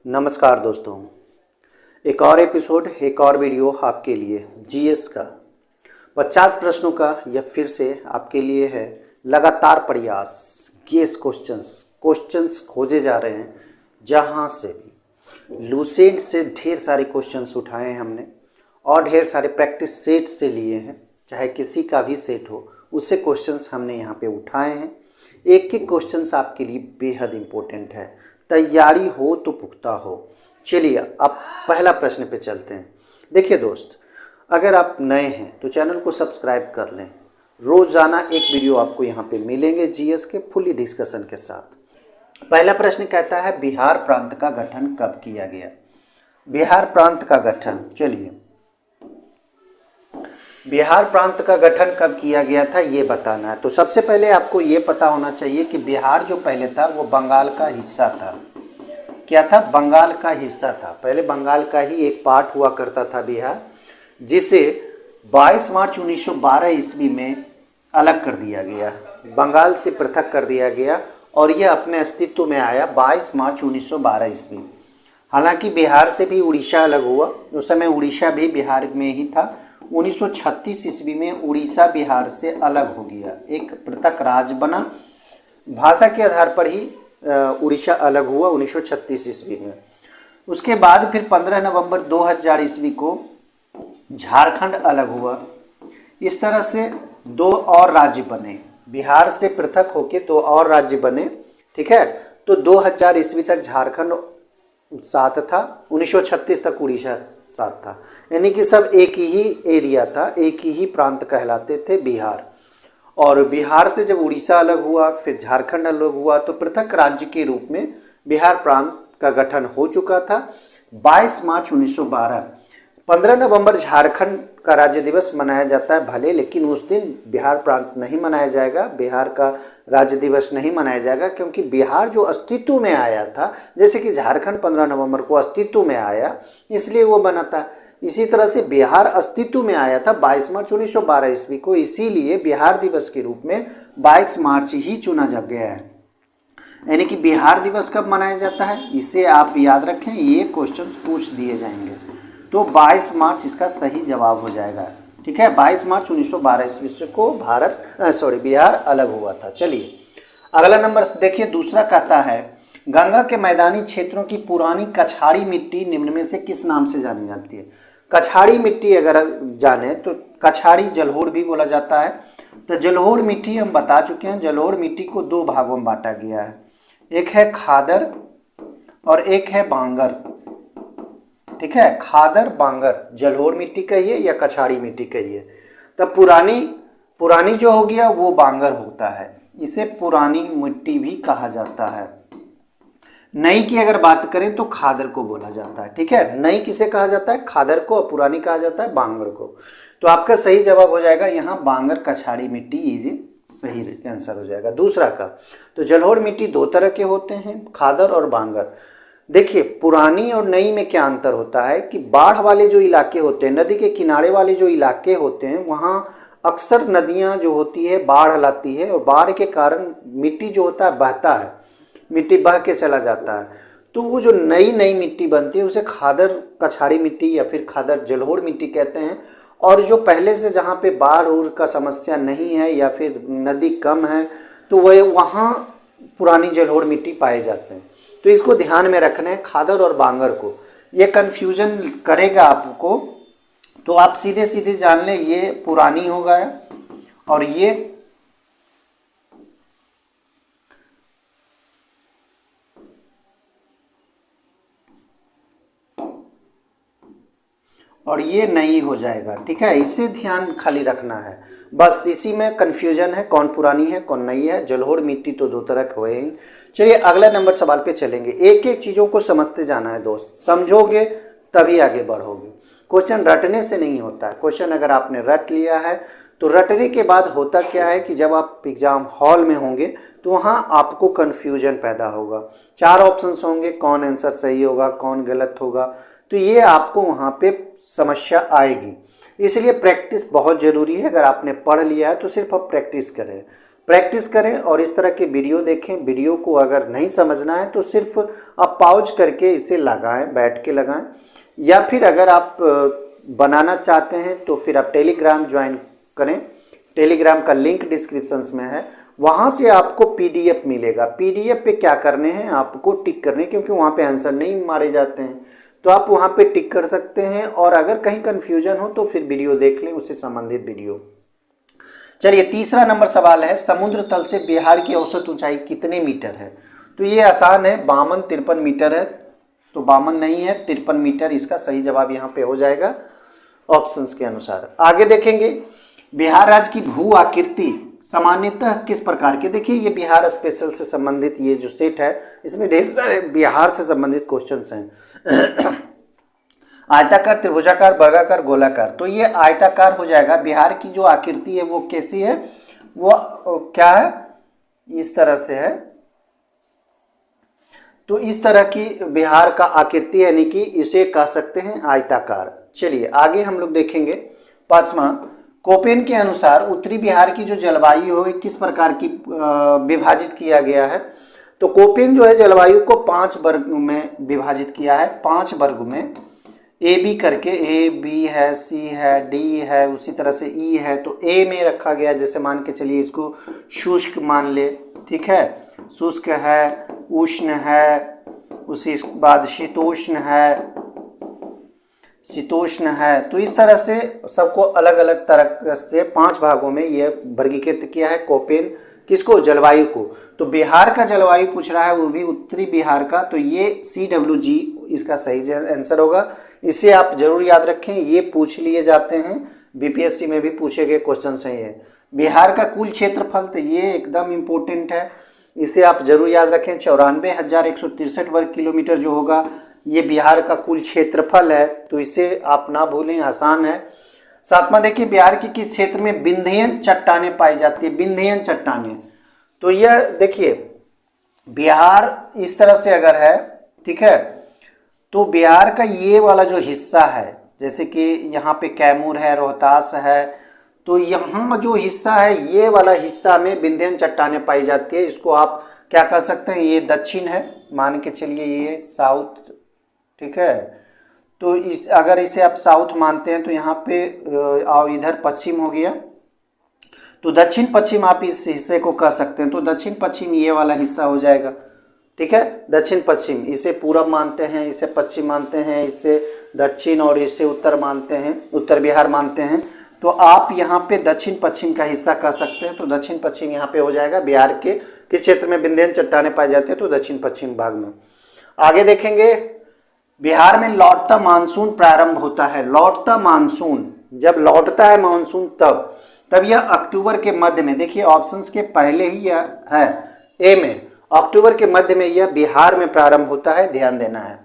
नमस्कार दोस्तों, एक और एपिसोड, एक और वीडियो आपके लिए जीएस का 50 प्रश्नों का यह फिर से आपके लिए है। लगातार प्रयास, गेस क्वेश्चंस खोजे जा रहे हैं। जहां से भी लूसेंट से ढेर सारे क्वेश्चंस उठाए हैं हमने और ढेर सारे प्रैक्टिस सेट से लिए हैं। चाहे किसी का भी सेट हो, उससे क्वेश्चंस हमने यहाँ पे उठाए हैं। एक एक क्वेश्चंस आपके लिए बेहद इम्पोर्टेंट है। तैयारी हो तो पुख्ता हो। चलिए अब पहला प्रश्न पे चलते हैं। देखिए दोस्त, अगर आप नए हैं तो चैनल को सब्सक्राइब कर लें। रोजाना एक वीडियो आपको यहाँ पे मिलेंगे जीएस के फुली डिस्कशन के साथ। पहला प्रश्न कहता है, बिहार प्रांत का गठन कब किया गया? बिहार प्रांत का गठन, चलिए बिहार प्रांत का गठन कब किया गया था ये बताना है। तो सबसे पहले आपको ये पता होना चाहिए कि बिहार जो पहले था वो बंगाल का हिस्सा था। क्या था? बंगाल का हिस्सा था। पहले बंगाल का ही एक पार्ट हुआ करता था बिहार, जिसे 22 मार्च 1912 ईस्वी में अलग कर दिया गया, बंगाल से पृथक कर दिया गया और यह अपने अस्तित्व में आया 22 मार्च 1912 ईस्वी। हालांकि बिहार से भी उड़ीसा अलग हुआ, उस समय उड़ीसा भी बिहार में ही था। 1936 ईस्वी में उड़ीसा बिहार से अलग हो गया, एक पृथक राज्य बना। भाषा के आधार पर ही उड़ीसा अलग हुआ 1936 ईस्वी में। उसके बाद फिर 15 नवंबर 2000 ईस्वी को झारखंड अलग हुआ। इस तरह से दो और राज्य बने, बिहार से पृथक होके दो और राज्य बने। ठीक है, तो 2000 ईस्वी तक झारखंड साथ था, 1936 तक उड़ीसा साथ था, यानी कि सब एक ही एरिया था, एक ही प्रांत कहलाते थे बिहार। और बिहार से जब उड़ीसा अलग हुआ, फिर झारखंड अलग हुआ, तो पृथक राज्य के रूप में बिहार प्रांत का गठन हो चुका था 22 मार्च 1912। 15 नवंबर झारखंड का राज्य दिवस मनाया जाता है भले, लेकिन उस दिन बिहार प्रांत नहीं मनाया जाएगा, बिहार का राज्य दिवस नहीं मनाया जाएगा, क्योंकि बिहार जो अस्तित्व में आया था, जैसे कि झारखंड 15 नवंबर को अस्तित्व में आया इसलिए वो बना था। इसी तरह से बिहार अस्तित्व में आया था 22 मार्च 1912 ईस्वी को, इसीलिए बिहार दिवस के रूप में 22 मार्च ही चुना जा गया है। यानी कि बिहार दिवस कब मनाया जाता है, इसे आप याद रखें, ये क्वेश्चंस पूछ दिए जाएंगे। तो 22 मार्च इसका सही जवाब हो जाएगा। ठीक है, 22 मार्च 1912 ईस्वी को बिहार अलग हुआ था। चलिए अगला नंबर देखिए, दूसरा कहता है, गंगा के मैदानी क्षेत्रों की पुरानी कछाड़ी मिट्टी निम्न में से किस नाम से जानी जाती है? कछाड़ी मिट्टी अगर जाने तो कछाड़ी जलोढ़ भी बोला जाता है। तो जलोढ़ मिट्टी हम बता चुके हैं, जलोढ़ मिट्टी को दो भागों में बांटा गया है, एक है खादर और एक है बांगर। ठीक है, खादर बांगर, जलोढ़ मिट्टी कहिए या कछाड़ी मिट्टी कहिए। तब पुरानी जो हो गया वो बांगर होता है, इसे पुरानी मिट्टी भी कहा जाता है। नई की अगर बात करें तो खादर को बोला जाता है। ठीक है, नई किसे कहा जाता है? खादर को, और पुरानी कहा जाता है बांगर को। तो आपका सही जवाब हो जाएगा यहाँ बांगर कछाड़ी मिट्टी, ये सही आंसर हो जाएगा दूसरा का। तो जलोढ़ मिट्टी दो तरह के होते हैं, खादर और बांगर। देखिए पुरानी और नई में क्या अंतर होता है कि बाढ़ वाले जो इलाके होते हैं, नदी के किनारे वाले जो इलाके होते हैं, वहाँ अक्सर नदियाँ जो होती है बाढ़ लाती है और बाढ़ के कारण मिट्टी जो होता है बहता है, मिट्टी बह के चला जाता है। तो वो जो नई मिट्टी बनती है उसे खादर कछाड़ी मिट्टी या फिर खादर जलोढ़ मिट्टी कहते हैं। और जो पहले से जहाँ पे बाढ़ उड़ का समस्या नहीं है या फिर नदी कम है, तो वह वहाँ पुरानी जलोढ़ मिट्टी पाए जाते हैं। तो इसको ध्यान में रखना है, खादर और बांगर को। ये कन्फ्यूजन करेगा आपको, तो आप सीधे सीधे जान लें ये पुरानी होगा और ये नई हो जाएगा। ठीक है, इसे ध्यान खाली रखना है, बस इसी में कन्फ्यूजन है, कौन पुरानी है कौन नई है। जलोढ़ मिट्टी तो दो तरह के हुए ही। चलिए अगला नंबर सवाल पे चलेंगे। एक एक चीज़ों को समझते जाना है दोस्त, समझोगे तभी आगे बढ़ोगे। क्वेश्चन रटने से नहीं होता है। क्वेश्चन अगर आपने रट लिया है तो रटने के बाद होता क्या है कि जब आप एग्जाम हॉल में होंगे तो वहाँ आपको कन्फ्यूजन पैदा होगा। 4 ऑप्शंस होंगे, कौन आंसर सही होगा कौन गलत होगा, तो ये आपको वहाँ पे समस्या आएगी। इसलिए प्रैक्टिस बहुत ज़रूरी है। अगर आपने पढ़ लिया है तो सिर्फ आप प्रैक्टिस करें। प्रैक्टिस करें और इस तरह के वीडियो देखें। वीडियो को अगर नहीं समझना है तो सिर्फ आप पॉज करके इसे लगाएं, बैठ के लगाएं, या फिर अगर आप बनाना चाहते हैं तो फिर आप टेलीग्राम ज्वाइन करें। टेलीग्राम का लिंक डिस्क्रिप्शंस में है, वहाँ से आपको पीडीएफ मिलेगा। पीडीएफ पे क्या करने हैं, आपको टिक करने, क्योंकि वहाँ पे आंसर नहीं मारे जाते हैं, तो आप वहाँ पे टिक कर सकते हैं। और अगर कहीं कन्फ्यूजन हो तो फिर वीडियो देख लें, उससे संबंधित वीडियो। चलिए, तीसरा नंबर सवाल है, समुद्र तल से बिहार की औसत ऊंचाई कितने मीटर है? तो ये आसान है, 52-53 मीटर है। तो 52 नहीं है, 53 मीटर इसका सही जवाब यहाँ पे हो जाएगा ऑप्शंस के अनुसार। आगे देखेंगे, बिहार राज्य की भू आकृति सामान्यतः किस प्रकार के? देखिए, ये बिहार स्पेशल से संबंधित ये जो सेट है, इसमें ढेर सारे बिहार से संबंधित क्वेश्चंस हैं। आयताकार, त्रिभुजाकार, वर्गाकार, गोलाकार। तो ये आयताकार हो जाएगा। बिहार की जो आकृति है वो कैसी है? वो क्या है? इस तरह से है। तो इस तरह की बिहार का आकृति, यानी कि इसे कह सकते हैं आयताकार। चलिए आगे हम लोग देखेंगे। पांचवा, कोपेन के अनुसार उत्तरी बिहार की जो जलवायु है किस प्रकार की विभाजित किया गया है? तो कोपेन जो है जलवायु को 5 वर्ग में विभाजित किया है, 5 वर्ग में। ए बी करके, ए बी है, सी है, डी है, उसी तरह से ई है। तो ए में रखा गया, जैसे मान के चलिए इसको शुष्क मान ले, ठीक है, शुष्क है, उष्ण है, उसी बाद शीतोष्ण है, शीतोष्ण है। तो इस तरह से सबको अलग अलग तरह से 5 भागों में ये वर्गीकृत किया है कोपेन। किसको? जलवायु को। तो बिहार का जलवायु पूछ रहा है, वो भी उत्तरी बिहार का। तो ये CWG इसका सही आंसर होगा। इसे आप जरूर याद रखें, ये पूछ लिए जाते हैं, बीपीएससी में भी पूछे गए क्वेश्चन है ये। बिहार का कुल क्षेत्रफल, तो ये एकदम इम्पोर्टेंट है, इसे आप जरूर याद रखें। 94,163 वर्ग किलोमीटर जो होगा, ये बिहार का कुल क्षेत्रफल है। तो इसे आप ना भूलें, आसान है। सातवां देखिए, बिहार के किस क्षेत्र में विंध्यन चट्टानें पाई जाती है? विंध्यन चट्टानें, तो यह देखिए बिहार इस तरह से अगर है, ठीक है, तो बिहार का ये वाला जो हिस्सा है, जैसे कि यहाँ पे कैमूर है, रोहतास है, तो यहाँ जो हिस्सा है, ये वाला हिस्सा में विंध्यन चट्टानें पाई जाती है। इसको आप क्या कह सकते हैं? ये दक्षिण है, मान के चलिए ये साउथ, ठीक है। तो इस अगर इसे आप साउथ मानते हैं तो यहाँ पे और इधर पश्चिम हो गया, तो दक्षिण पश्चिम आप इस हिस्से को कह सकते हैं। तो दक्षिण पश्चिम ये वाला हिस्सा हो जाएगा, ठीक है, दक्षिण पश्चिम। इसे पूरब मानते हैं, इसे पश्चिम मानते हैं, इसे दक्षिण, और इसे उत्तर मानते हैं, उत्तर बिहार मानते हैं। तो आप यहाँ पे दक्षिण पश्चिम का हिस्सा कह सकते हैं। तो दक्षिण पश्चिम यहाँ पे हो जाएगा। बिहार के किस क्षेत्र में विंध्यन चट्टानें पाई जाती है? तो दक्षिण पश्चिम भाग में। आगे देखेंगे, बिहार में लौटता मानसून प्रारंभ होता है। लौटता मानसून, जब लौटता है मानसून तब यह अक्टूबर के मध्य में, देखिए ऑप्शंस के पहले ही यह है ए में, अक्टूबर के मध्य में यह बिहार में प्रारंभ होता है, ध्यान देना है।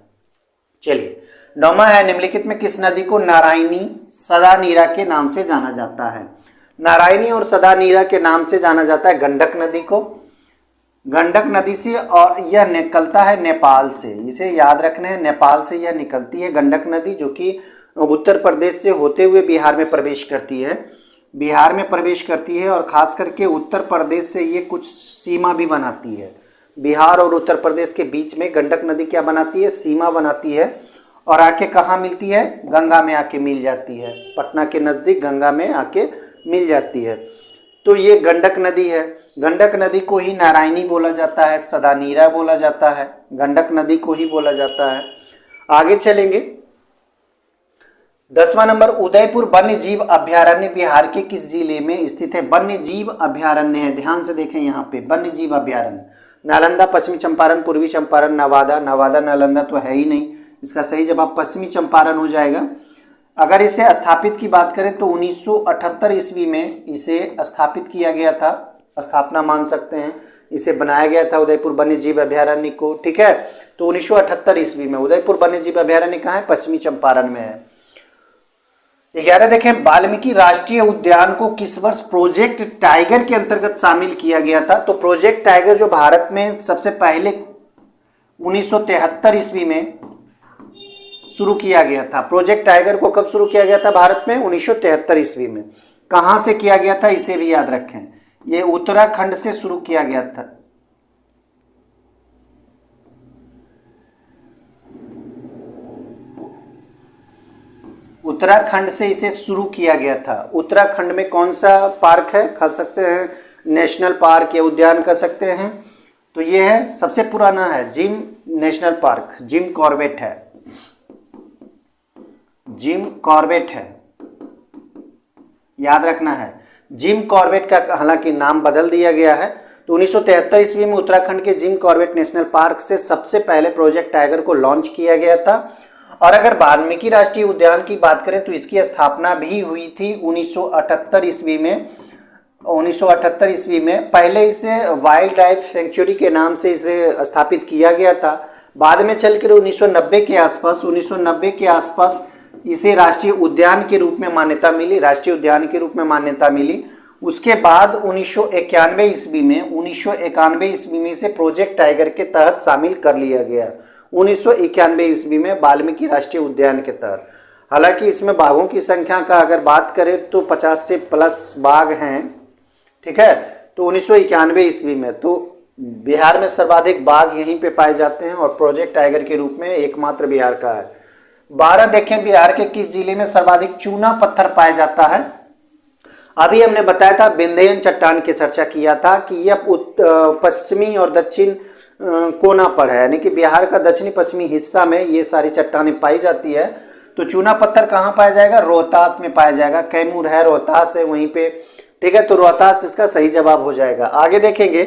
चलिए, 9वां है, निम्नलिखित में किस नदी को नारायणी सदा नीरा के नाम से जाना जाता है? नारायणी और सदा नीरा के नाम से जाना जाता है गंडक नदी को। गंडक नदी से, और यह निकलता है नेपाल से, इसे याद रखना है, नेपाल से यह निकलती है गंडक नदी, जो कि उत्तर प्रदेश से होते हुए बिहार में प्रवेश करती है। बिहार में प्रवेश करती है और खास करके उत्तर प्रदेश से ये कुछ सीमा भी बनाती है। बिहार और उत्तर प्रदेश के बीच में गंडक नदी क्या बनाती है? सीमा बनाती है, और आके कहाँ मिलती है? गंगा में आके मिल जाती है, पटना के नज़दीक गंगा में आके मिल जाती है। तो ये गंडक नदी है। गंडक नदी को ही नारायणी बोला जाता है, सदा नीरा बोला जाता है, गंडक नदी को ही बोला जाता है। आगे चलेंगे, 10वां नंबर, उदयपुर वन्य जीव अभ्यारण्य बिहार के किस जिले में स्थित है? वन्य जीव अभ्यारण्य है, ध्यान से देखें यहाँ पे, वन्य जीव अभ्यारण्य। नालंदा, पश्चिमी चंपारण, पूर्वी चंपारण, नवादा। नवादा नालंदा तो है ही नहीं, इसका सही जवाब पश्चिमी चंपारण हो जाएगा। अगर इसे स्थापित की बात करें तो 1978 ईस्वी में इसे स्थापित किया गया था, स्थापना मान सकते हैं, इसे बनाया गया था उदयपुर वन्य जीव अभ्यारण्य को, ठीक है। तो 1978 ईस्वी में उदयपुर वन्य जीव अभ्यारण्य कहाँ है? पश्चिमी चंपारण में है। 11 देखें, वाल्मीकि राष्ट्रीय उद्यान को किस वर्ष प्रोजेक्ट टाइगर के अंतर्गत शामिल किया गया था? तो प्रोजेक्ट टाइगर जो भारत में सबसे पहले 1973 ईस्वी में शुरू किया गया था। प्रोजेक्ट टाइगर को कब शुरू किया गया था भारत में? 1973 ईस्वी में। कहां से किया गया था इसे भी याद रखें, ये उत्तराखंड से शुरू किया गया था। उत्तराखंड से इसे शुरू किया गया था। उत्तराखंड में कौन सा पार्क है, कह सकते हैं नेशनल पार्क या उद्यान कह सकते हैं, तो ये है सबसे पुराना है gym national park, Jim Corbett है, जिम कॉर्बेट है, याद रखना है। जिम कॉर्बेट का हालांकि नाम बदल दिया गया है। तो 1973 ईस्वी में उत्तराखंड के जिम कॉर्बेट नेशनल पार्क से सबसे पहले प्रोजेक्ट टाइगर को लॉन्च किया गया था। और अगर वाल्मीकि राष्ट्रीय उद्यान की बात करें तो इसकी स्थापना भी हुई थी 1978 ईस्वी में। 1978 ईस्वी में पहले इसे वाइल्ड लाइफ सेंचुरी के नाम से इसे स्थापित किया गया था। बाद में चलकर 1990 के आसपास इसे राष्ट्रीय उद्यान के रूप में मान्यता मिली, राष्ट्रीय उद्यान के रूप में मान्यता मिली। उसके बाद 1991 ईस्वी में इसे प्रोजेक्ट टाइगर के तहत शामिल कर लिया गया। 1991 ईस्वी में वाल्मीकि राष्ट्रीय उद्यान के तहत। हालांकि इसमें बाघों की संख्या का अगर बात करें तो 50 से प्लस बाघ हैं, ठीक है। तो 1991 ईस्वी में तो बिहार में सर्वाधिक बाघ यहीं पे पाए जाते हैं और प्रोजेक्ट टाइगर के रूप में एकमात्र बिहार का है। 12 देखें बिहार के किस जिले में सर्वाधिक चूना पत्थर पाया जाता है। अभी हमने बताया था विंध्यन चट्टान की चर्चा किया था कि यह पश्चिमी और दक्षिण कोना पर है, यानी कि बिहार का दक्षिणी पश्चिमी हिस्सा में ये सारी चट्टानें पाई जाती है। तो चूना पत्थर कहाँ पाया जाएगा, रोहतास में पाया जाएगा। कैमूर है, रोहतास है वहीं पे, ठीक है। तो रोहतास इसका सही जवाब हो जाएगा। आगे देखेंगे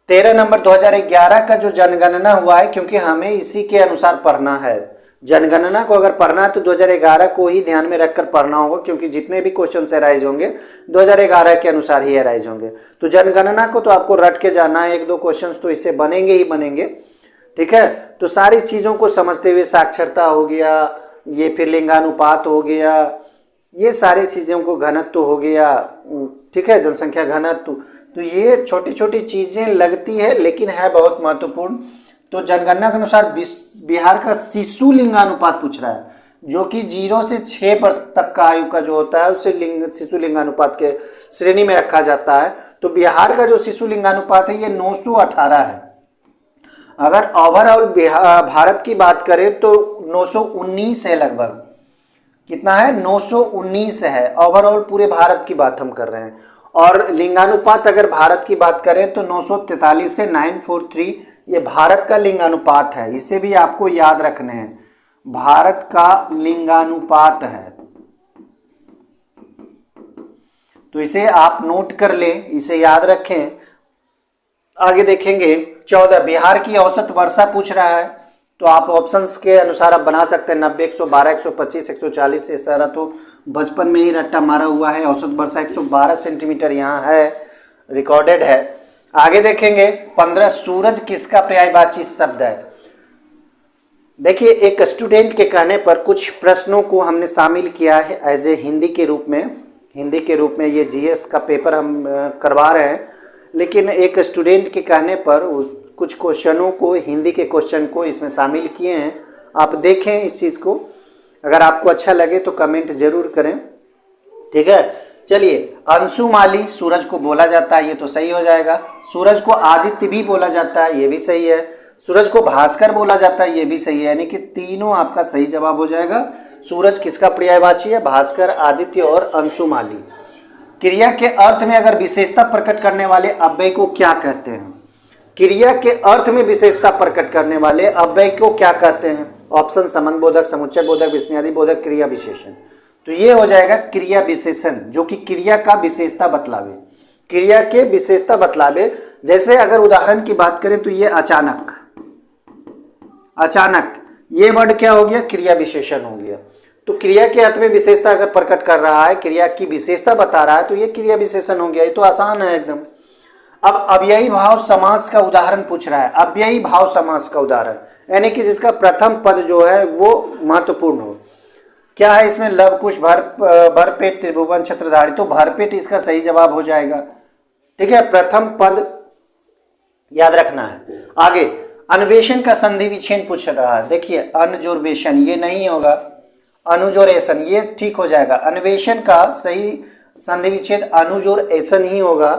13 नंबर 2011 का जो जनगणना हुआ है, क्योंकि हमें इसी के अनुसार पढ़ना है। जनगणना को अगर पढ़ना है तो 2011 को ही ध्यान में रखकर पढ़ना होगा, क्योंकि जितने भी क्वेश्चन अराइज होंगे 2011 के अनुसार ही अराइज होंगे। तो जनगणना को तो आपको रट के जाना है, 1-2 क्वेश्चन तो इससे बनेंगे ही बनेंगे, ठीक है। तो सारी चीज़ों को समझते हुए साक्षरता हो गया, ये फिर लिंगानुपात हो गया, ये सारी चीज़ों को घनत्व हो गया, ठीक है, जनसंख्या घनत्व। तो ये छोटी छोटी चीज़ें लगती है लेकिन है बहुत महत्वपूर्ण। तो जनगणना के अनुसार बिहार का शिशु लिंगानुपात पूछ रहा है, जो कि 0 से 6 वर्ष तक का आयु का जो होता है उसे शिशु लिंगानुपात के श्रेणी में रखा जाता है। तो बिहार का जो शिशु लिंगानुपात है ये 918 है। अगर ओवरऑल भारत की बात करें तो 919 है लगभग। कितना है, 919 है। ओवरऑल पूरे भारत की बात हम कर रहे हैं। और लिंगानुपात अगर भारत की बात करें तो 943 से 943 ये भारत का लिंगानुपात है। इसे भी आपको याद रखने हैं, भारत का लिंगानुपात है, तो इसे आप नोट कर लें, इसे याद रखें। आगे देखेंगे 14 बिहार की औसत वर्षा पूछ रहा है। तो आप ऑप्शंस के अनुसार आप बना सकते हैं 90, 112, 125, 140 से। सारा तो बचपन में ही रट्टा मारा हुआ है। औसत वर्षा 112 सेंटीमीटर यहाँ है, रिकॉर्डेड है। आगे देखेंगे 15 सूरज किसका पर्यायवाची शब्द है। देखिए एक स्टूडेंट के कहने पर कुछ प्रश्नों को हमने शामिल किया है एज ए हिंदी के रूप में। ये जीएस का पेपर हम करवा रहे हैं, लेकिन एक स्टूडेंट के कहने पर कुछ क्वेश्चनों को, हिंदी के क्वेश्चन को इसमें शामिल किए हैं। आप देखें इस चीज़ को, अगर आपको अच्छा लगे तो कमेंट जरूर करें, ठीक है। चलिए, अंशुमाली सूरज को बोला जाता है, ये तो सही हो जाएगा। सूरज को आदित्य भी बोला जाता है, ये भी सही है। सूरज को भास्कर बोला जाता है, ये भी सही है। यानी कि तीनों आपका सही जवाब हो जाएगा। सूरज किसका पर्यायवाची है, भास्कर, आदित्य और अंशुमाली। क्रिया के अर्थ में अगर विशेषता प्रकट करने वाले अव्यय को क्या कहते हैं। क्रिया के अर्थ में विशेषता प्रकट करने वाले अव्यय को क्या कहते हैं। ऑप्शन संबंध बोधक, समुच्चय बोधक, विस्मयादि बोधक, क्रिया विशेषण। तो ये हो जाएगा क्रिया विशेषण, जो कि क्रिया का विशेषता बतलावे, क्रिया के विशेषता बतलावे। जैसे अगर उदाहरण की बात करें तो ये अचानक, ये वर्ड क्या हो गया, क्रिया विशेषण हो गया। तो क्रिया के अर्थ में विशेषता अगर प्रकट कर रहा है, क्रिया की विशेषता बता रहा है, तो ये क्रिया विशेषण हो गया। ये तो आसान है एकदम। अब अव्ययी भाव समास का उदाहरण पूछ रहा है। अव्ययी भाव समास का उदाहरण, यानी कि जिसका प्रथम पद जो है वो महत्वपूर्ण हो। क्या है इसमें, लव कुश, भरपेट, त्रिभुवन, छत्रधारी। तो भरपेट इसका सही जवाब हो जाएगा, ठीक है। प्रथम पद याद रखना है। आगे अन्वेषण का संधि विच्छेद पूछ रहा है। देखिए अनजोरवेशन ये नहीं होगा, अनुजोरेशन ये ठीक हो जाएगा। अन्वेषण का सही संधि विच्छेद अनुजोड़ ऐसा नहीं होगा,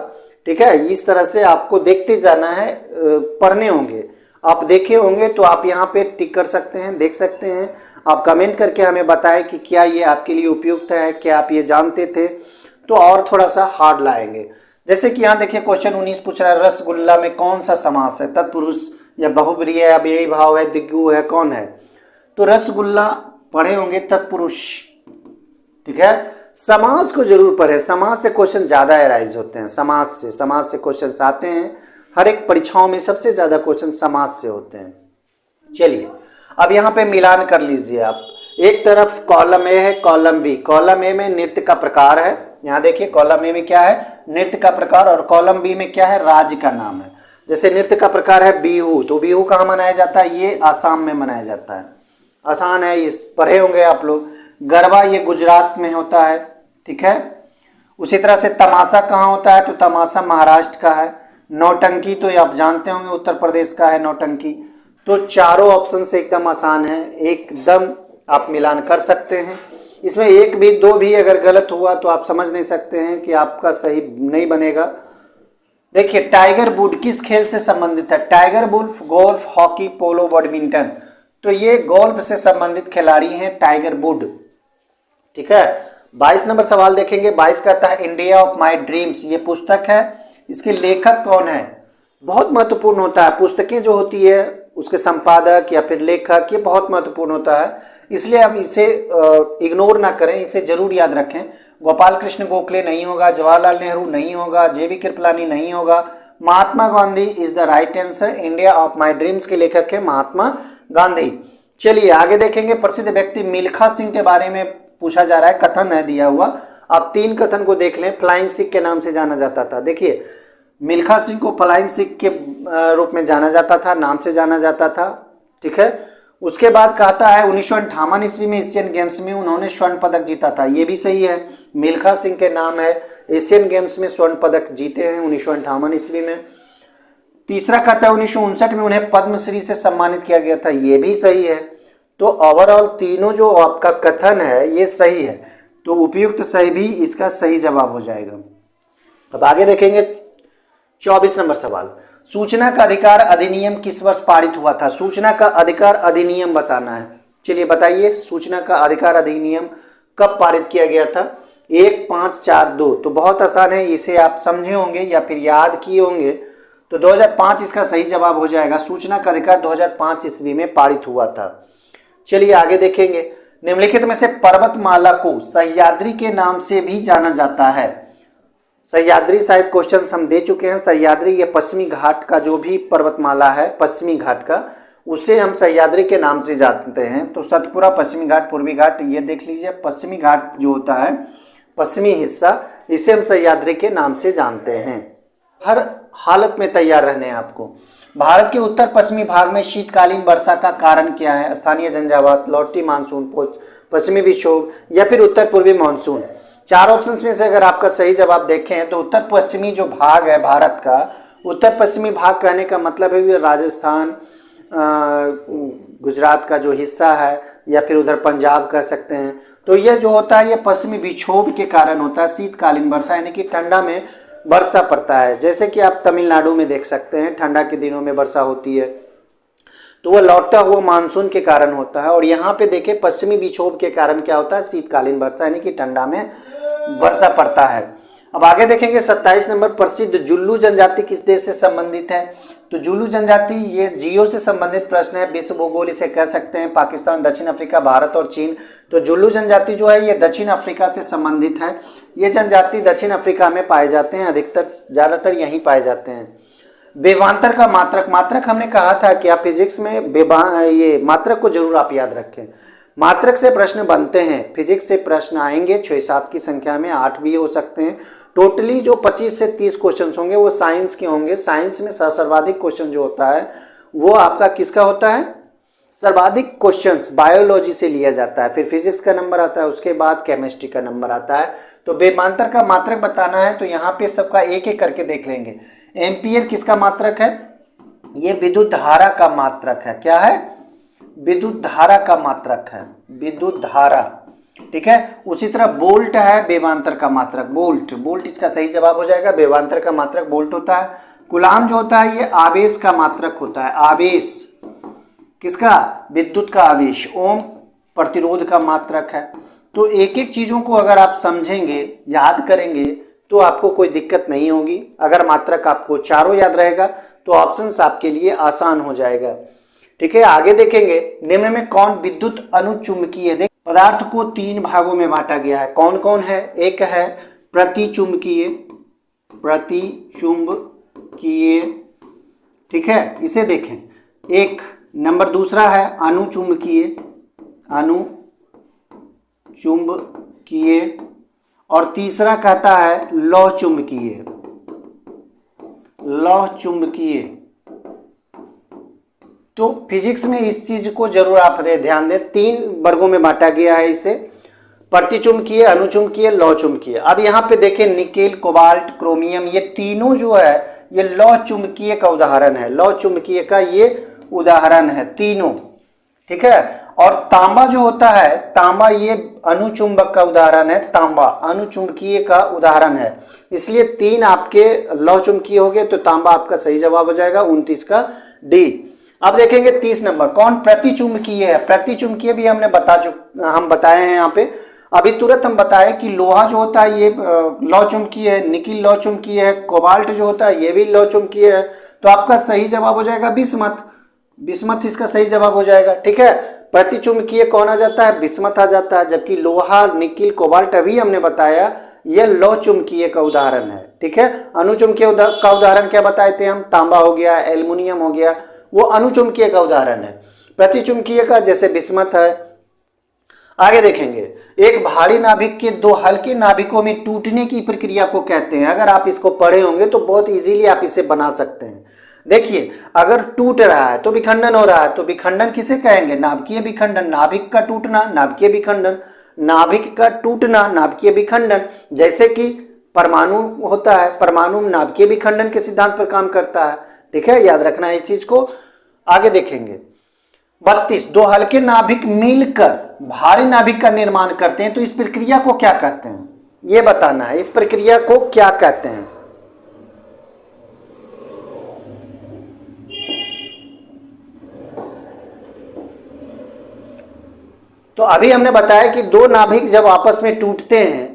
ठीक है। इस तरह से आपको देखते जाना है, पढ़ने होंगे। आप देखे होंगे तो आप यहाँ पे टिक कर सकते हैं, देख सकते हैं। आप कमेंट करके हमें बताएं कि क्या ये आपके लिए उपयुक्त है, क्या आप ये जानते थे, तो और थोड़ा सा हार्ड लाएंगे। जैसे कि यहाँ देखिए क्वेश्चन 19 पूछ रहा है, रसगुल्ला में कौन सा समास है, तत्पुरुष या बहुब्रीहि है, अव्ययी भाव है, दिग्गु है, कौन है? तो रसगुल्ला पढ़े होंगे तत्पुरुष, ठीक है। समास को जरूर पढ़े, समास से क्वेश्चन ज्यादा एराइज होते हैं, समास से क्वेश्चन आते हैं। हर एक परीक्षाओं में सबसे ज्यादा क्वेश्चन समास से होते हैं। चलिए अब यहाँ पे मिलान कर लीजिए आप। एक तरफ कॉलम ए है, कॉलम बी। कॉलम ए में नृत्य का प्रकार है, यहाँ देखिए कॉलम ए में क्या है, नृत्य का प्रकार, और कॉलम बी में क्या है, राज्य का नाम है। जैसे नृत्य का प्रकार है बिहू, तो बिहू कहाँ मनाया जाता है, ये आसाम में मनाया जाता है। आसान है, इस पढ़े होंगे आप लोग। गरबा ये गुजरात में होता है, ठीक है। उसी तरह से तमाशा कहाँ होता है, तो तमाशा महाराष्ट्र का है। नौटंकी तो आप जानते होंगे उत्तर प्रदेश का है नौटंकी। तो चारों ऑप्शन से एकदम आसान है, एकदम आप मिलान कर सकते हैं। इसमें एक भी दो भी अगर गलत हुआ तो आप समझ नहीं सकते हैं कि आपका सही नहीं बनेगा। देखिए टाइगर वुड किस खेल से संबंधित है, tiger would golf, hockey, polo, badminton. तो ये गोल्फ से संबंधित खिलाड़ी हैं टाइगर वुड, ठीक है। 22 नंबर सवाल देखेंगे। 22 कहता है इंडिया ऑफ माय ड्रीम्स, ये पुस्तक है, इसके लेखक कौन है? बहुत महत्वपूर्ण होता है, पुस्तकें जो होती है उसके संपादक या फिर लेखक, ये बहुत महत्वपूर्ण होता है, इसलिए हम इसे इग्नोर ना करें, इसे जरूर याद रखें। गोपाल कृष्ण गोखले नहीं होगा, जवाहरलाल नेहरू नहीं होगा, जेबी कृपलानी नहीं होगा, Mahatma Gandhi is the right answer. India of my dreams के लेखक है महात्मा गांधी। चलिए आगे देखेंगे। प्रसिद्ध व्यक्ति मिल्खा सिंह के बारे में पूछा जा रहा है, कथन है दिया हुआ। आप 3 कथन को देख लें। फ्लाइंग सिख के नाम से जाना जाता था, देखिए मिल्खा सिंह को फ्लाइंग सिख के रूप में जाना जाता था, नाम से जाना जाता था, ठीक है। उसके बाद कहता है 1958 ईस्वी में एशियन गेम्स में उन्होंने स्वर्ण पदक जीता था, ये भी सही है। मिल्खा सिंह के नाम है, एशियन गेम्स में स्वर्ण पदक जीते हैं 1958 ईस्वी में। तीसरा कहता है 1959 में उन्हें पद्मश्री से सम्मानित किया गया था, ये भी सही है। तो ओवरऑल तीनों जो आपका कथन है ये सही है, तो उपयुक्त सही भी इसका सही जवाब हो जाएगा। अब आगे देखेंगे 24 नंबर सवाल। सूचना का अधिकार अधिनियम किस वर्ष पारित हुआ था? सूचना का अधिकार अधिनियम बताना है। चलिए बताइए, सूचना का अधिकार अधिनियम कब पारित किया गया था? 1542। तो बहुत आसान है, इसे आप समझे होंगे या फिर याद किए होंगे, तो 2005 इसका सही जवाब हो जाएगा। सूचना का अधिकार 2005 ईस्वी में पारित हुआ था। चलिए आगे देखेंगे। निम्नलिखित में से पर्वतमाला को सह्याद्री के नाम से भी जाना जाता है। सह्याद्री शायद क्वेश्चन हम दे चुके हैं। सह्याद्री ये पश्चिमी घाट का जो भी पर्वतमाला है, पश्चिमी घाट का, उसे हम सह्याद्री के नाम से जानते हैं। तो सतपुरा, पश्चिमी घाट, पूर्वी घाट, ये देख लीजिए पश्चिमी घाट जो होता है, पश्चिमी हिस्सा, इसे हम सह्याद्री के नाम से जानते हैं। हर हालत में तैयार रहने हैं आपको। भारत के उत्तर पश्चिमी भाग में शीतकालीन वर्षा का कारण क्या है? स्थानीय झंझावात, लौटती मानसून, पश्चिमी विक्षोभ या फिर उत्तर पूर्वी मानसून। 4 ऑप्शंस में से अगर आपका सही जवाब देखें तो उत्तर पश्चिमी जो भाग है भारत का, उत्तर पश्चिमी भाग कहने का मतलब है राजस्थान, गुजरात का जो हिस्सा है, या फिर उधर पंजाब कह सकते हैं। तो ये जो होता है ये पश्चिमी विक्षोभ के कारण होता है शीतकालीन वर्षा, यानी कि ठंडा में वर्षा पड़ता है। जैसे कि आप तमिलनाडु में देख सकते हैं ठंडा के दिनों में वर्षा होती है, तो वह लौटता हुआ मानसून के कारण होता है। और यहाँ पे देखें पश्चिमी विक्षोभ के कारण क्या होता है, शीतकालीन वर्षा, यानी कि ठंडा में वर्षा पड़ता है। अब आगे देखेंगे 27 नंबर। प्रसिद्ध जुल्लू जनजाति किस देश से संबंधित है? तो जुल्लू जनजाति ये जियो से संबंधित प्रश्न है, विश्व भूगोल इसे कह सकते हैं। पाकिस्तान, दक्षिण अफ्रीका, भारत और चीन। तो जुल्लू जनजाति जो है ये दक्षिण अफ्रीका से संबंधित है। ये जनजाति दक्षिण अफ्रीका में पाए जाते हैं, अधिकतर ज्यादातर यहीं पाए जाते हैं। वेवांतर का मात्रक, मात्रक हमने कहा था कि आप फिजिक्स में ये मात्रक को जरूर आप याद रखें। मात्रक से प्रश्न बनते हैं, फिजिक्स से प्रश्न आएंगे 6-7 की संख्या में, 8 भी हो सकते हैं। टोटली जो 25 से 30 क्वेश्चन होंगे वो साइंस के होंगे। साइंस में सर्वाधिक क्वेश्चन जो होता है वो आपका किसका होता है? सर्वाधिक क्वेश्चंस बायोलॉजी से लिया जाता है, फिर फिजिक्स का नंबर आता है, उसके बाद केमिस्ट्री का नंबर आता है। तो वेमांतर का मात्रक बताना है तो यहाँ पे सबका एक एक करके देख लेंगे। एम्पियर किसका मात्रक है? ये विद्युत धारा का मात्रक है। क्या है? विद्युत धारा का मात्रक है, विद्युत धारा। ठीक है। उसी तरह बोल्ट है बेवांतर का मात्रक, बोल्ट, बोल्ट इसका सही जवाब हो जाएगा, बेवांतर का मात्रक बोल्ट होता है। कूलाम जो होता है ये आवेश का मात्रक होता है, आवेश किसका, विद्युत का आवेश। ओम प्रतिरोध का मात्रक है। तो एक एक चीजों को अगर आप समझेंगे, याद करेंगे तो आपको कोई दिक्कत नहीं होगी। अगर मात्रक आपको चारों याद रहेगा तो ऑप्शंस आपके लिए आसान हो जाएगा। ठीक है, आगे देखेंगे निम्न में कौन विद्युत अनुचुंबकीय है। पदार्थ को 3 भागों में बांटा गया है, कौन कौन है। एक है प्रतिचुंबकीय, प्रतिचुंबकीय, ठीक है, इसे देखें। एक नंबर दूसरा है अनुचुंबकीय, अनुचुंबकीय, और तीसरा कहता है लौह चुंबकीय, लौह चुंबकीय। तो फिजिक्स में इस चीज को जरूर आप ध्यान दें, 3 वर्गों में बांटा गया है इसे, प्रतिचुंबकीय, अनुचुंबकीय, लौह चुंबकीय। अब यहाँ पे देखें निकेल, कोबाल्ट, क्रोमियम, ये तीनों जो है ये लौह चुंबकीय का उदाहरण है, लौह चुंबकीय का ये उदाहरण है तीनों। ठीक है, और तांबा जो होता है, तांबा ये अनुचुंबक का उदाहरण है, तांबा अनुचुंबकीय का उदाहरण है। इसलिए 3 आपके लौह चुंबकीय हो गए, तो तांबा आपका सही जवाब हो जाएगा 29 का डी। अब देखेंगे 30 नंबर, कौन प्रतिचुंबकीय है। प्रतिचुंबकीय भी हम बताए हैं यहाँ पे। अभी तुरंत हम बताए कि लोहा जो होता है ये लौह चुंबकीय है, निकिल लौह चुंबकीय है, कोबाल्ट जो होता है ये भी लौह चुंबकीय है। तो आपका सही जवाब हो जाएगा बिस्मथ, बिस्मथ इसका सही जवाब हो जाएगा। ठीक है, प्रतिचुंबकीय कौन आ जाता है, बिस्मथ आ जाता है, जबकि लोहा, निकिल, कोबाल्ट अभी हमने बताया यह लौह चुंबकीय का उदाहरण है। ठीक है, अनुचुंबकीय का उदाहरण क्या बताए थे हम, तांबा हो गया, एल्युमिनियम हो गया, वो अनुचुंबकीय का उदाहरण है। प्रतिचुंबकीय का जैसे बिस्मथ है। आगे देखेंगे, एक भारी नाभिक के 2 हल्के नाभिकों में टूटने की प्रक्रिया को कहते हैं। अगर आप इसको पढ़े होंगे तो बहुत इजीली आप इसे बना सकते हैं। देखिए, अगर टूट रहा है तो विखंडन हो रहा है, तो विखंडन किसे कहेंगे, नाभिकीय विखंडन। नाभिक का टूटना, नाभिकीय विखंडन, नाभिक का टूटना, नाभिकीय विखंडन। जैसे कि परमाणु होता है, परमाणु नाभिकीय विखंडन के सिद्धांत पर काम करता है। ठीक है, याद रखना है इस चीज को। आगे देखेंगे 32, 2 हल्के नाभिक मिलकर भारी नाभिक का निर्माण करते हैं, तो इस प्रक्रिया को क्या कहते हैं, यह बताना है, इस प्रक्रिया को क्या कहते हैं। तो अभी हमने बताया कि 2 नाभिक जब आपस में टूटते हैं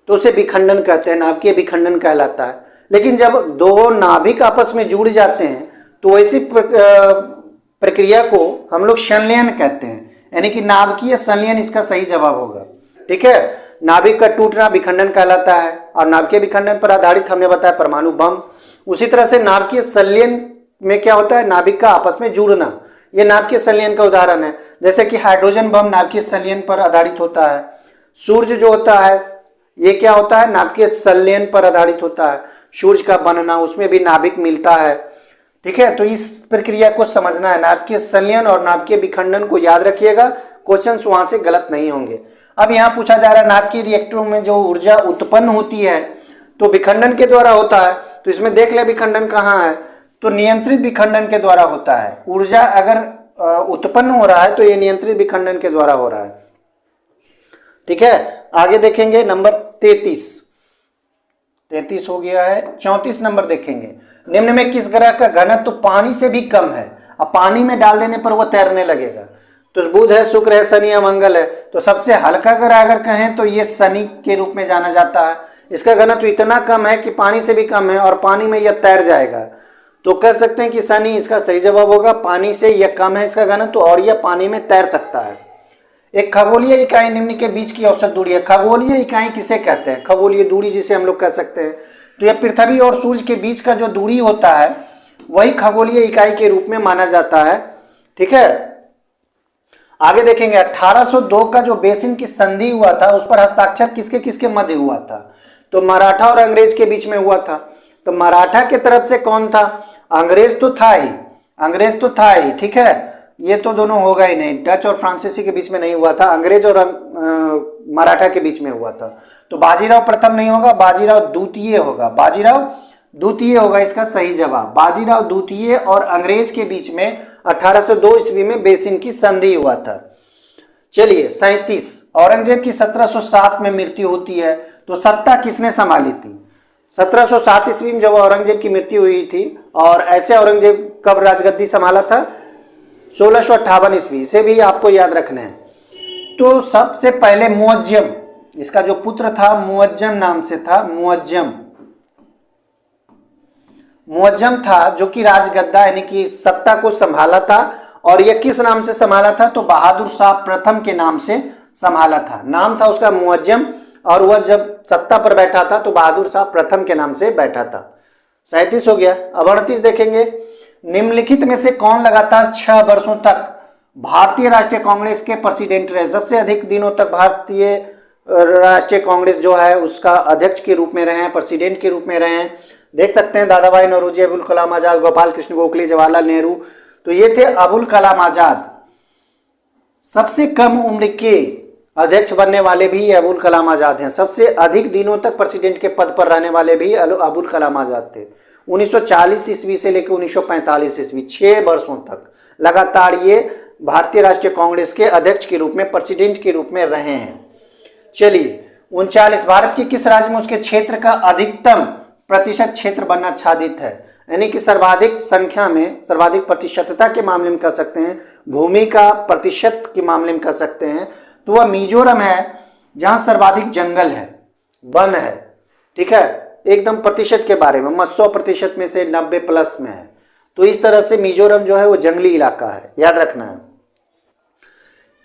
तो उसे विखंडन कहते हैं, नाभिकीय विखंडन कहलाता है। लेकिन जब 2 नाभिक आपस में जुड़ जाते हैं तो ऐसी प्रक्रिया को हम लोग संलयन कहते हैं, यानी कि नाभिकीय संलयन इसका सही जवाब होगा। ठीक है, नाभिक का टूटना विखंडन कहलाता है, और नाभिकीय विखंडन पर आधारित हमने बताया परमाणु बम। उसी तरह से नाभिकीय संलयन में क्या होता है, नाभिक का आपस में जुड़ना, यह नाभिकीय संलयन का उदाहरण है। जैसे कि हाइड्रोजन बम नाभिकीय संलयन पर आधारित होता है। सूर्य जो होता है ये क्या होता है, नाभिकीय संलयन पर आधारित होता है। सूर्य का बनना, उसमें भी नाभिक मिलता है। ठीक है, तो इस प्रक्रिया को समझना है, नाभिकीय संलयन और नाभिकीय विखंडन को याद रखिएगा, क्वेश्चंस वहां से गलत नहीं होंगे। अब यहाँ पूछा जा रहा है नाभिकीय रिएक्टरों में जो ऊर्जा उत्पन्न होती है तो विखंडन के द्वारा होता है। तो इसमें देख ले विखंडन कहाँ है, तो नियंत्रित विखंडन के द्वारा होता है। ऊर्जा अगर उत्पन्न हो रहा है तो ये नियंत्रित विखंडन के द्वारा हो रहा है। ठीक है, आगे देखेंगे नंबर 33 हो गया है। 34 नंबर देखेंगे, निम्न में किस ग्रह का घनत्व तो पानी से भी कम है। अब पानी में डाल देने पर वो तैरने लगेगा। तो बुध है, शुक्र है, शनि है, मंगल है। तो सबसे हल्का ग्रह अगर कहें तो ये शनि के रूप में जाना जाता है। इसका घनत्व इतना कम है कि पानी से भी कम है, और पानी में यह तैर जाएगा। तो कह सकते हैं कि शनि इसका सही जवाब होगा। पानी से यह कम है इसका घनत्व, और यह पानी में तैर सकता है। एक खगोलीय इकाई निम्न के बीच की औसत दूरी है। खगोलीय इकाई किसे कहते हैं, खगोलीय दूरी जिसे हम लोग कह सकते हैं। तो यह पृथ्वी और सूर्य के बीच का जो दूरी होता है वही खगोलीय इकाई के रूप में माना जाता है। ठीक है, आगे देखेंगे 1802 का जो बेसिन की संधि हुआ था उस पर हस्ताक्षर किसके किसके मध्य हुआ था, तो मराठा और अंग्रेज के बीच में हुआ था। तो मराठा के तरफ से कौन था, अंग्रेज तो था ही, अंग्रेज तो था ही। ठीक है, ये तो दोनों होगा ही नहीं, डच और फ्रांसीसी के बीच में नहीं हुआ था, अंग्रेज और मराठा के बीच में हुआ था। तो बाजीराव प्रथम नहीं होगा, बाजीराव द्वितीय होगा, बाजीराव द्वितीय होगा इसका सही जवाब। बाजीराव द्वितीय और अंग्रेज के बीच में 1802 ईस्वी में बेसिन की संधि हुआ था। चलिए 37, औरंगजेब की 1707 में मृत्यु होती है, तो सत्ता किसने संभाली थी? 1707 ईस्वी में जब औरंगजेब की मृत्यु हुई थी, और ऐसे औरंगजेब कब राजगद्दी संभाला था? 1658 ईस्वी। इसे भी आपको याद रखना है। तो सबसे पहले मुअज्जम, इसका जो पुत्र था मुअज्जम नाम से था, मुअज्जम था, जो कि राजगद्दा यानी कि सत्ता को संभाला था। और यह किस नाम से संभाला था? तो बहादुर शाह प्रथम के नाम से संभाला था। नाम था उसका मुअज्जम, और वह जब सत्ता पर बैठा था तो बहादुर शाह प्रथम के नाम से बैठा था। 37 हो गया। अब 38 देखेंगे। निम्नलिखित में से कौन लगातार 6 वर्षों तक भारतीय राष्ट्रीय कांग्रेस के प्रेसिडेंट रहे? सबसे अधिक दिनों तक भारतीय राष्ट्रीय कांग्रेस जो है उसका अध्यक्ष के रूप में रहे हैं, प्रेसिडेंट के रूप में रहे हैं। देख सकते हैं दादा भाई नौरोजी, अबुल कलाम आजाद, गोपाल कृष्ण गोखले, जवाहरलाल नेहरू। तो ये थे अबुल कलाम आजाद। सबसे कम उम्र के अध्यक्ष बनने वाले भी अबुल कलाम आजाद हैं। सबसे अधिक दिनों तक प्रेसिडेंट के पद पर रहने वाले भी अबुल कलाम आजाद थे। 1940 ईस्वी से लेकर 1945 ईस्वी, 6 वर्षों तक लगातार ये भारतीय राष्ट्रीय कांग्रेस के अध्यक्ष के रूप में, प्रेसिडेंट के रूप में रहे हैं। चलिए 39, भारत के किस राज्य में उसके क्षेत्र का अधिकतम प्रतिशत क्षेत्र वन आच्छादित है? यानी कि सर्वाधिक संख्या में, सर्वाधिक प्रतिशतता के मामले में कह सकते हैं, भूमि का प्रतिशत के मामले में कह सकते हैं, तो वह मिजोरम है, जहां सर्वाधिक जंगल है, वन है। ठीक है, एकदम प्रतिशत के बारे में मत, 100% में से 90+ में है। तो इस तरह से मिजोरम जो है वो जंगली इलाका है, याद रखना है।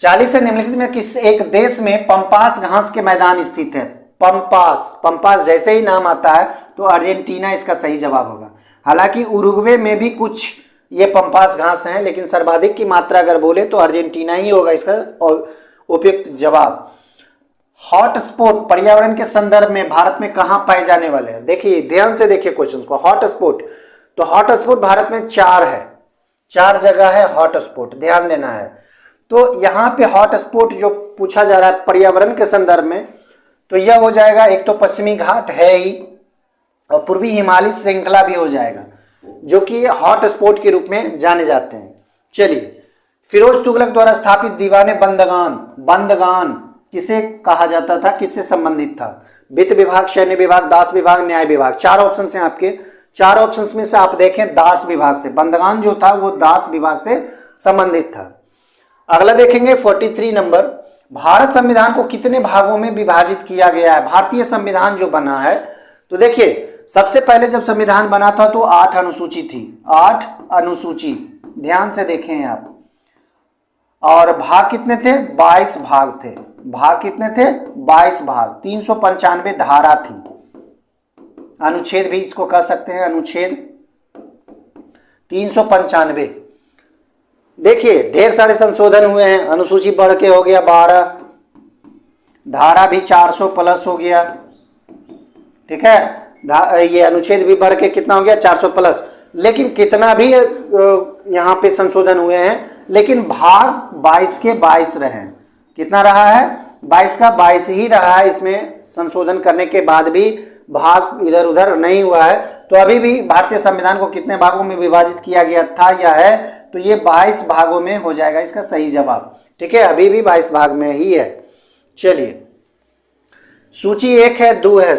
40 से निम्नलिखित में किस एक देश में पंपास घास के मैदान स्थित है? पंपास जैसे ही नाम आता है तो अर्जेंटीना इसका सही जवाब होगा। हालांकि उरुग्वे में भी कुछ ये पंपास घास हैं, लेकिन सर्वाधिक की मात्रा अगर बोले तो अर्जेंटीना ही होगा इसका उपयुक्त जवाब। हॉटस्पॉट पर्यावरण के संदर्भ में भारत में कहां पाए जाने वाले हैं? देखिए ध्यान से देखिए क्वेश्चन को। हॉटस्पॉट, तो हॉटस्पॉट भारत में 4 है, 4 जगह है हॉटस्पॉट, ध्यान देना है। तो यहाँ पे हॉटस्पॉट जो पूछा जा रहा है पर्यावरण के संदर्भ में, तो यह हो जाएगा, एक तो पश्चिमी घाट है ही, और पूर्वी हिमालय श्रृंखला भी हो जाएगा, जो कि हॉटस्पॉट के रूप में जाने जाते हैं। चलिए, फिरोज तुगलक द्वारा स्थापित दीवाने बंदगान किसे कहा जाता था, किससे संबंधित था? वित्त विभाग, सैन्य विभाग, दास विभाग, न्याय विभाग। 4 ऑप्शन हैं आपके, 4 ऑप्शन में से आप देखें दास विभाग से, बंदगान जो था वो दास विभाग से संबंधित था। अगला देखेंगे 43 नंबर, भारत संविधान को कितने भागों में विभाजित किया गया है? भारतीय संविधान जो बना है, तो देखिए सबसे पहले जब संविधान बना था तो 8 अनुसूची थी, 8 अनुसूची, ध्यान से देखें आप। और भाग कितने थे? 22 भाग थे। भाग कितने थे? 22 भाग। 395 धारा थी। अनुच्छेद भी इसको कह सकते हैं, अनुच्छेद 395। देखिए ढेर सारे संशोधन हुए हैं, अनुसूची बढ़ के हो गया 12, धारा भी 400+ हो गया। ठीक है, ये अनुच्छेद भी बढ़ के कितना हो गया? 400+। लेकिन कितना भी यहाँ पे संशोधन हुए हैं, लेकिन भाग 22 के 22 रहे। कितना रहा है? 22 का 22 ही रहा है। इसमें संशोधन करने के बाद भी भाग इधर उधर नहीं हुआ है। तो अभी भी भारतीय संविधान को कितने भागों में विभाजित किया गया था या है? तो ये 22 भागों में हो जाएगा इसका सही जवाब। ठीक है, अभी भी 22 भाग में ही है। चलिए, सूची 1 है, 2 है,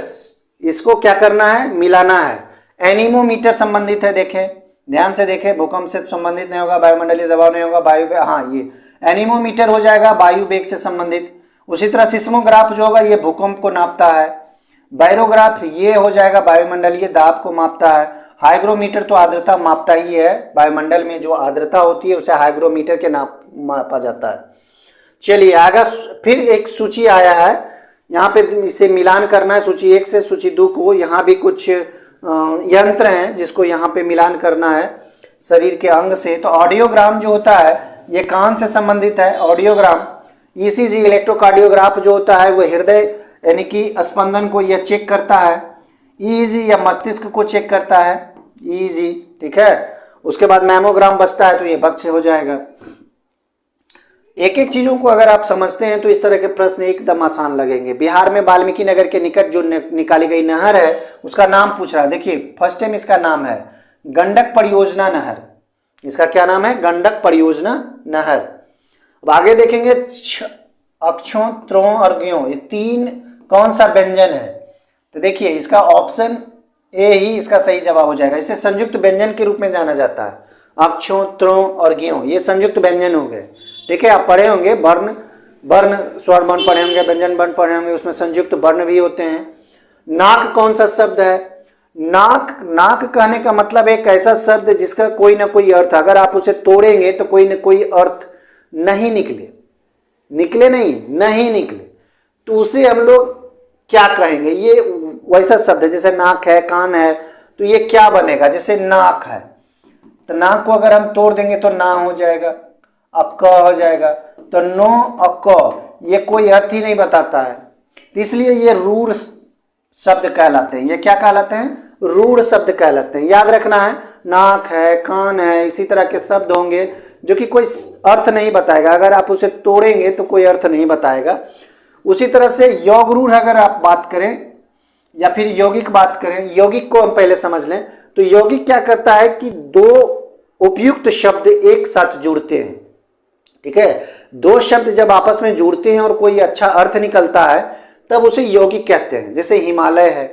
इसको क्या करना है? मिलाना है। एनीमोमीटर संबंधित है, देखें ध्यान से देखें, भूकंप से संबंधित नहीं होगा, वायुमंडलीय दबाव नहीं होगा, वायु, हाँ ये एनीमोमीटर हो जाएगा वायु वेग से संबंधित। उसी तरह सिस्मोग्राफ जो होगा ये भूकंप को नापता है। बैरोग्राफ ये हो जाएगा वायुमंडलीय दाब को मापता है। हाइग्रोमीटर तो आर्द्रता मापता ही है, वायुमंडल में जो आर्द्रता होती है उसे हाइग्रोमीटर के मापा जाता है। चलिए आगे फिर एक सूची आया है, यहाँ पे इसे मिलान करना है सूची 1 से सूची 2 को। यहाँ भी कुछ यंत्र हैं जिसको यहाँ पे मिलान करना है शरीर के अंग से। तो ऑडियोग्राम जो होता है ये कान से संबंधित है, ऑडियोग्राम। ईसीजी इलेक्ट्रोकार्डियोग्राफ जो होता है वो हृदय यानी कि स्पंदन को यह चेक करता है। ईईजी या मस्तिष्क को चेक करता है, ईईजी। ठीक है, उसके बाद मैमोग्राम बचता है तो ये भक्ष हो जाएगा। एक एक चीजों को अगर आप समझते हैं तो इस तरह के प्रश्न एकदम आसान लगेंगे। बिहार में वाल्मीकि नगर के निकट जो निकाली गई नहर है उसका नाम पूछ रहा है। देखिए फर्स्ट टाइम इसका नाम है गंडक परियोजना नहर। इसका क्या नाम है? गंडक परियोजना नहर। अब आगे देखेंगे अक्षों, त्रों, अर्घ्यों, ये तीन कौन सा व्यंजन है? तो देखिए इसका ऑप्शन ए ही इसका सही जवाब हो जाएगा। इसे संयुक्त व्यंजन के रूप में जाना जाता है। अक्षों, त्रों, अर्घ्यों ये संयुक्त व्यंजन हो गए। ठीक है, आप पढ़े होंगे वर्ण, वर्ण स्वर वर्ण पढ़े होंगे, व्यंजन वर्ण पढ़े होंगे, उसमें संयुक्त वर्ण भी होते हैं। नाक कौन सा शब्द है? नाक, नाक कहने का मतलब एक ऐसा शब्द जिसका कोई ना कोई अर्थ, अगर आप उसे तोड़ेंगे तो कोई ना कोई अर्थ नहीं निकले, निकले नहीं निकले, तो उसे हम लोग क्या कहेंगे? ये वैसा शब्द है, जैसे नाक है, कान है, तो ये क्या बनेगा? जैसे नाक है तो नाक को अगर हम तोड़ देंगे तो ना हो जाएगा, अब क हो जाएगा, तो नो और क ये कोई अर्थ ही नहीं बताता है, इसलिए ये रूढ़ शब्द कहलाते हैं। ये क्या कहलाते हैं? रूढ़ शब्द कहलाते हैं। याद रखना है, नाक है, कान है, इसी तरह के शब्द होंगे जो कि कोई अर्थ नहीं बताएगा, अगर आप उसे तोड़ेंगे तो कोई अर्थ नहीं बताएगा। उसी तरह से योग रूढ़ अगर आप बात करें या फिर यौगिक बात करें, यौगिक को हम पहले समझ लें, तो यौगिक क्या करता है कि दो उपयुक्त शब्द एक साथ जुड़ते हैं। ठीक है, दो शब्द जब आपस में जुड़ते हैं और कोई अच्छा अर्थ निकलता है तब उसे यौगिक कहते हैं। जैसे हिमालय है,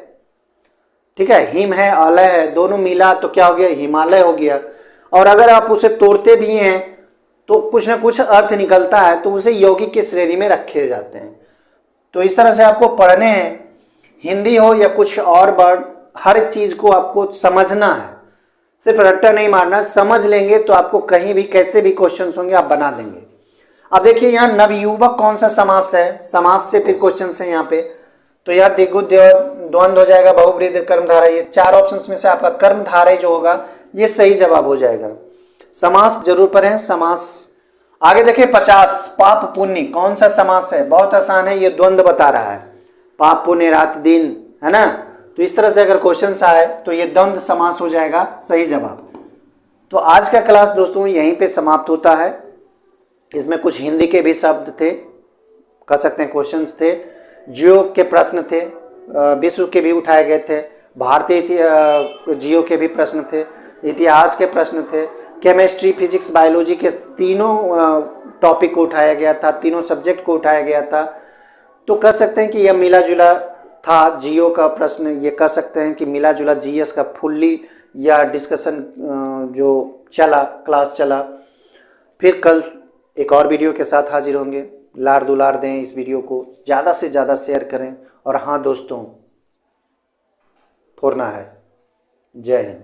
ठीक है, हिम है, आलय है, दोनों मिला तो क्या हो गया? हिमालय हो गया। और अगर आप उसे तोड़ते भी हैं तो कुछ ना कुछ अर्थ निकलता है, तो उसे यौगिक की श्रेणी में रखे जाते हैं। तो इस तरह से आपको पढ़ने हैं, हिंदी हो या कुछ और वर्ड, हर चीज को आपको समझना है, सिर्फ रट्टा नहीं मारना। समझ लेंगे तो आपको कहीं भी कैसे भी क्वेश्चन होंगे आप बना देंगे। अब देखिए यहाँ नवयुवक कौन सा समास है? समास से फिर क्वेश्चन है यहाँ पे, तो यह दिगु द्वंद्व हो जाएगा, बहुब्रीहि कर्मधारय। ये चार ऑप्शंस में से आपका कर्मधारय जो होगा ये सही जवाब हो जाएगा। समास जरूर पढ़ें, समास। आगे देखिए 50 पाप पुण्य कौन सा समास है? बहुत आसान है, ये द्वंद्व बता रहा है, पाप पुण्य रात दिन, है ना। तो इस तरह से अगर क्वेश्चन आए तो ये द्वंद्व समास हो जाएगा सही जवाब। तो आज का क्लास दोस्तों यहीं पे समाप्त होता है। इसमें कुछ हिंदी के भी शब्द थे, कह सकते हैं क्वेश्चंस थे, जियो के प्रश्न थे, विश्व के भी उठाए गए थे, भारतीय जियो के भी प्रश्न थे, इतिहास के प्रश्न थे, केमिस्ट्री, फिजिक्स, बायोलॉजी के तीनों टॉपिक को उठाया गया था, तीनों सब्जेक्ट को उठाया गया था। तो कह सकते हैं कि यह मिला जुला था जियो का प्रश्न, ये कह सकते हैं कि मिला जुला जीएस का फुल्ली या डिस्कशन जो चला, क्लास चला। फिर कल एक और वीडियो के साथ हाजिर होंगे। लार दुलार दें, इस वीडियो को ज़्यादा से ज़्यादा शेयर करें, और हाँ दोस्तों, फोड़ना है। जय हिंद।